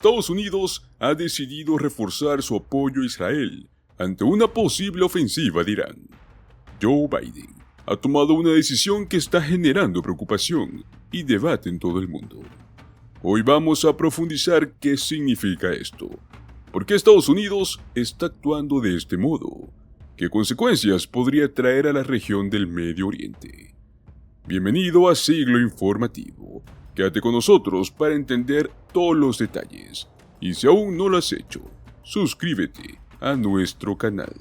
Estados Unidos ha decidido reforzar su apoyo a Israel ante una posible ofensiva de Irán. Joe Biden ha tomado una decisión que está generando preocupación y debate en todo el mundo. Hoy vamos a profundizar qué significa esto, por qué Estados Unidos está actuando de este modo, qué consecuencias podría traer a la región del Medio Oriente. Bienvenido a Siglo Informativo. Quédate con nosotros para entender todos los detalles. Y si aún no lo has hecho, suscríbete a nuestro canal.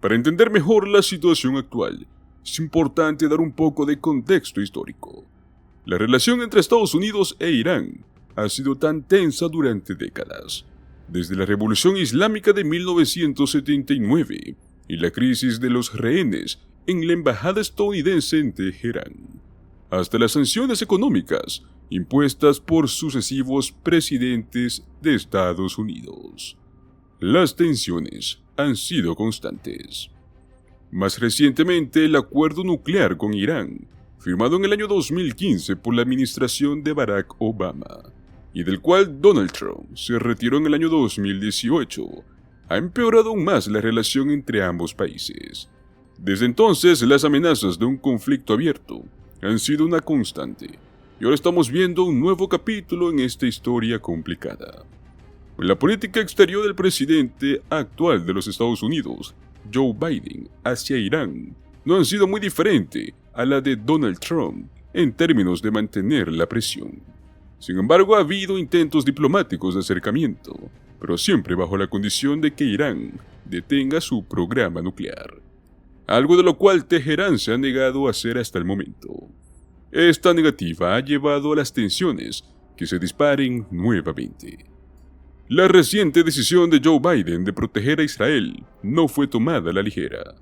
Para entender mejor la situación actual, es importante dar un poco de contexto histórico. La relación entre Estados Unidos e Irán ha sido tan tensa durante décadas, desde la Revolución Islámica de 1979 y la crisis de los rehenes en la embajada estadounidense en Teherán, hasta las sanciones económicas impuestas por sucesivos presidentes de Estados Unidos. Las tensiones han sido constantes. Más recientemente, el acuerdo nuclear con Irán, firmado en el año 2015 por la administración de Barack Obama, y del cual Donald Trump se retiró en el año 2018, ha empeorado aún más la relación entre ambos países. Desde entonces, las amenazas de un conflicto abierto han sido una constante, y ahora estamos viendo un nuevo capítulo en esta historia complicada. La política exterior del presidente actual de los Estados Unidos, Joe Biden, hacia Irán no han sido muy diferente a la de Donald Trump en términos de mantener la presión. Sin embargo, ha habido intentos diplomáticos de acercamiento, pero siempre bajo la condición de que Irán detenga su programa nuclear, algo de lo cual Teherán se ha negado a hacer hasta el momento. Esta negativa ha llevado a las tensiones que se disparen nuevamente. La reciente decisión de Joe Biden de proteger a Israel no fue tomada a la ligera.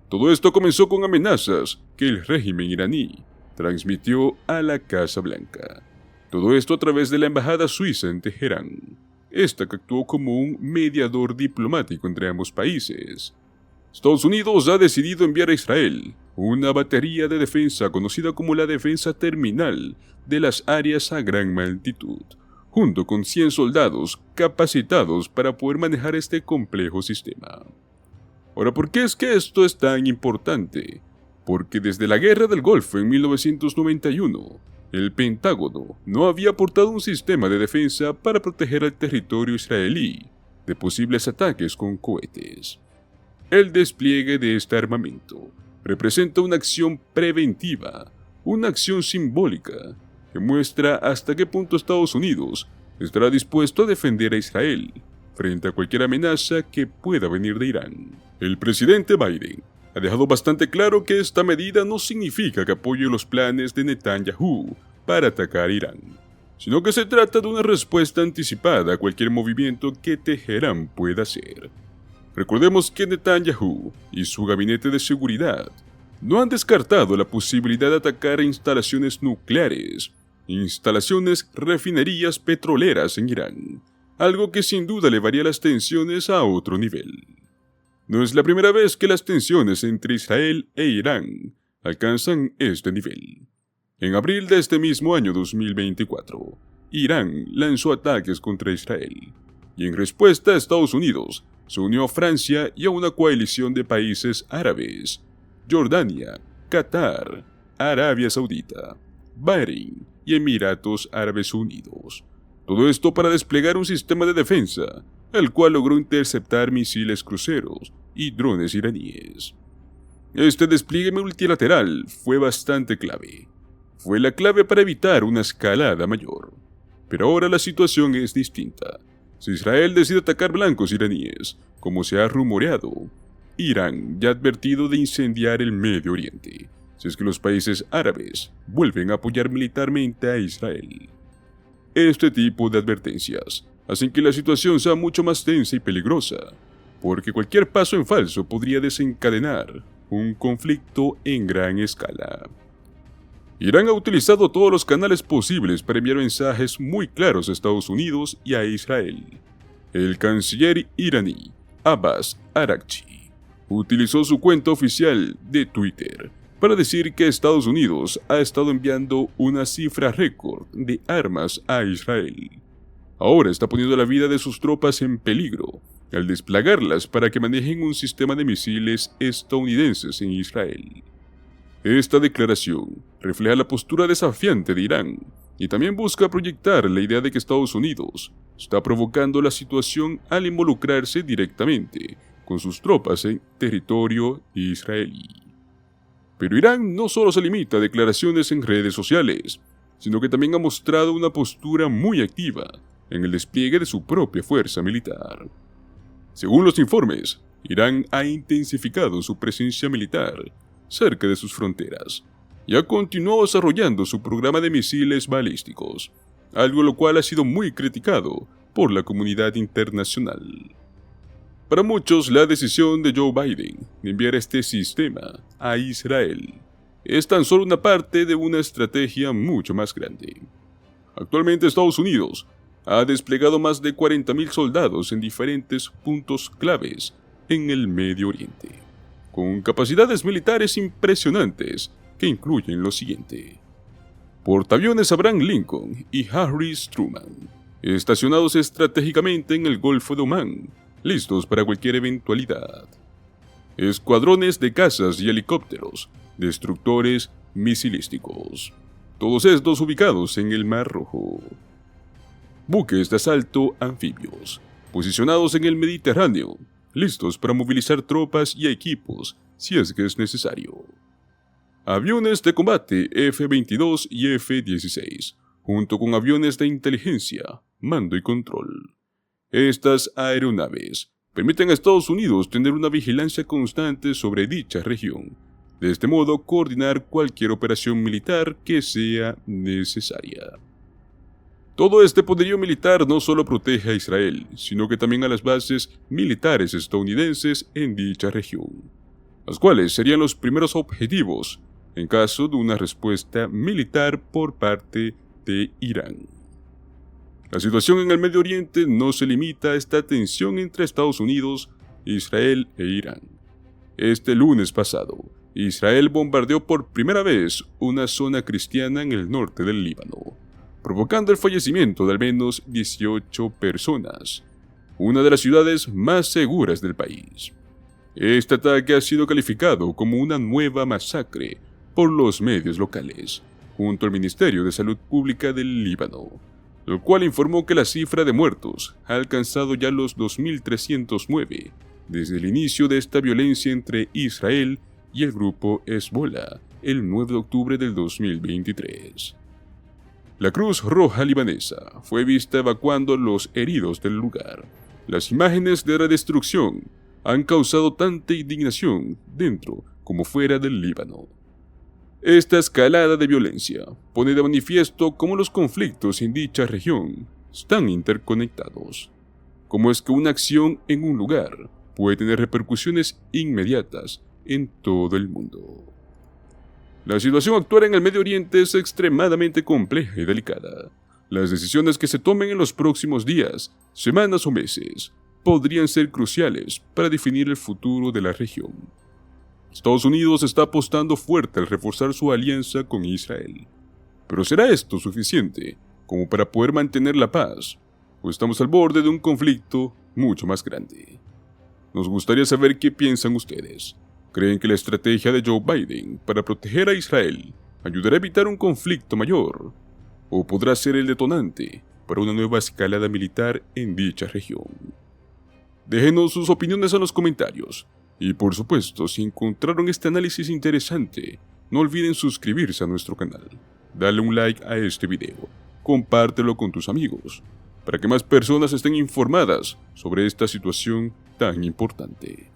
Todo esto comenzó con amenazas que el régimen iraní transmitió a la Casa Blanca. Todo esto a través de la embajada suiza en Teherán, esta que actuó como un mediador diplomático entre ambos países. Estados Unidos ha decidido enviar a Israel una batería de defensa conocida como la defensa terminal de las áreas a gran altitud, junto con 100 soldados capacitados para poder manejar este complejo sistema. Ahora, ¿por qué es que esto es tan importante? Porque desde la Guerra del Golfo en 1991, el Pentágono no había aportado un sistema de defensa para proteger al territorio israelí de posibles ataques con cohetes. El despliegue de este armamento representa una acción preventiva, una acción simbólica, que muestra hasta qué punto Estados Unidos estará dispuesto a defender a Israel frente a cualquier amenaza que pueda venir de Irán. El presidente Biden ha dejado bastante claro que esta medida no significa que apoye los planes de Netanyahu para atacar a Irán, sino que se trata de una respuesta anticipada a cualquier movimiento que Teherán pueda hacer. Recordemos que Netanyahu y su gabinete de seguridad no han descartado la posibilidad de atacar instalaciones nucleares, instalaciones refinerías petroleras en Irán, algo que sin duda elevaría las tensiones a otro nivel. No es la primera vez que las tensiones entre Israel e Irán alcanzan este nivel. En abril de este mismo año 2024, Irán lanzó ataques contra Israel, y en respuesta a Estados Unidos se unió a Francia y a una coalición de países árabes: Jordania, Qatar, Arabia Saudita, Bahrein y Emiratos Árabes Unidos. Todo esto para desplegar un sistema de defensa, el cual logró interceptar misiles cruceros y drones iraníes. Este despliegue multilateral fue bastante clave. Fue la clave para evitar una escalada mayor. Pero ahora la situación es distinta. Si Israel decide atacar blancos iraníes, como se ha rumoreado, Irán ya ha advertido de incendiar el Medio Oriente, si es que los países árabes vuelven a apoyar militarmente a Israel. Este tipo de advertencias hacen que la situación sea mucho más tensa y peligrosa, porque cualquier paso en falso podría desencadenar un conflicto en gran escala. Irán ha utilizado todos los canales posibles para enviar mensajes muy claros a Estados Unidos y a Israel. El canciller iraní, Abbas Araghchi, utilizó su cuenta oficial de Twitter para decir que Estados Unidos ha estado enviando una cifra récord de armas a Israel. ahora está poniendo la vida de sus tropas en peligro al desplegarlas para que manejen un sistema de misiles estadounidenses en Israel. Esta declaración refleja la postura desafiante de Irán y también busca proyectar la idea de que Estados Unidos está provocando la situación al involucrarse directamente con sus tropas en territorio israelí. Pero Irán no solo se limita a declaraciones en redes sociales, sino que también ha mostrado una postura muy activa en el despliegue de su propia fuerza militar. Según los informes, Irán ha intensificado su presencia militar cerca de sus fronteras y ha continuado desarrollando su programa de misiles balísticos, algo lo cual ha sido muy criticado por la comunidad internacional. Para muchos, la decisión de Joe Biden de enviar este sistema a Israel es tan solo una parte de una estrategia mucho más grande. Actualmente Estados Unidos ha desplegado más de 40.000 soldados en diferentes puntos claves en el Medio Oriente, con capacidades militares impresionantes que incluyen lo siguiente: portaaviones Abraham Lincoln y Harry Truman, estacionados estratégicamente en el Golfo de Omán, listos para cualquier eventualidad; escuadrones de cazas y helicópteros, destructores misilísticos, todos estos ubicados en el Mar Rojo; buques de asalto anfibios, posicionados en el Mediterráneo, listos para movilizar tropas y equipos si es que es necesario; aviones de combate F-22 y F-16, junto con aviones de inteligencia, mando y control. Estas aeronaves permiten a Estados Unidos tener una vigilancia constante sobre dicha región, de este modo coordinar cualquier operación militar que sea necesaria. Todo este poderío militar no solo protege a Israel, sino que también a las bases militares estadounidenses en dicha región, las cuales serían los primeros objetivos en caso de una respuesta militar por parte de Irán. La situación en el Medio Oriente no se limita a esta tensión entre Estados Unidos, Israel e Irán. Este lunes pasado, Israel bombardeó por primera vez una zona cristiana en el norte del Líbano, provocando el fallecimiento de al menos 18 personas, una de las ciudades más seguras del país. Este ataque ha sido calificado como una nueva masacre por los medios locales, junto al Ministerio de Salud Pública del Líbano, el cual informó que la cifra de muertos ha alcanzado ya los 2.309 desde el inicio de esta violencia entre Israel y el grupo Hezbollah el 9 de octubre del 2023. La Cruz Roja libanesa fue vista evacuando los heridos del lugar. Las imágenes de la destrucción han causado tanta indignación dentro como fuera del Líbano. Esta escalada de violencia pone de manifiesto cómo los conflictos en dicha región están interconectados. Cómo es que una acción en un lugar puede tener repercusiones inmediatas en todo el mundo. La situación actual en el Medio Oriente es extremadamente compleja y delicada. Las decisiones que se tomen en los próximos días, semanas o meses podrían ser cruciales para definir el futuro de la región. Estados Unidos está apostando fuerte al reforzar su alianza con Israel. ¿Pero será esto suficiente como para poder mantener la paz? ¿O estamos al borde de un conflicto mucho más grande? Nos gustaría saber qué piensan ustedes. ¿Creen que la estrategia de Joe Biden para proteger a Israel ayudará a evitar un conflicto mayor? ¿O podrá ser el detonante para una nueva escalada militar en dicha región? Déjenos sus opiniones en los comentarios. Y por supuesto, si encontraron este análisis interesante, no olviden suscribirse a nuestro canal, darle un like a este video, compártelo con tus amigos, para que más personas estén informadas sobre esta situación tan importante.